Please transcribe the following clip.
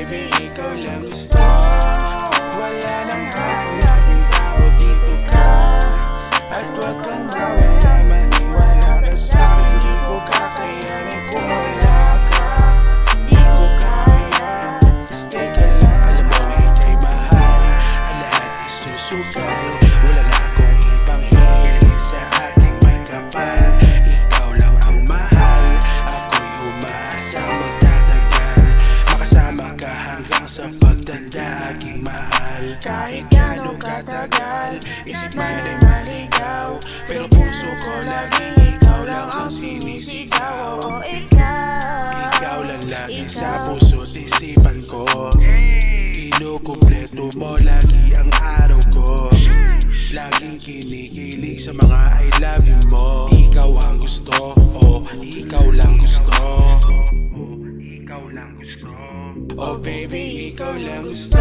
baby, ikaw lang gusto. Wala nang hahanaping tao, dito ka. At wag kang mawala, maniwala ka sa'kin. Di ko kakayanin kung wala ka. Di ko kaya, stay ka lang. Alam mo ika'y mahal, ang lahat isusugal. Wala na akong ibang hiling sa ating may kapal. Ikaw lang ang mahal, ako'y umaasa magtatagal. Makasama ka hanggang sa pagtanda, aking mahal. Kahit gano'ng katagal, isip man ay maligaw, pero puso ko laging ikaw lang ang sinisigaw. Oo, ikaw lang lagi sa puso't isipan ko. Kinukumpleto mo lagi ang araw ko. Laging kinikilig sa mga I love you mo. Ikaw ang gusto, oh, ikaw lang gusto. Oh baby, ikaw lang gusto.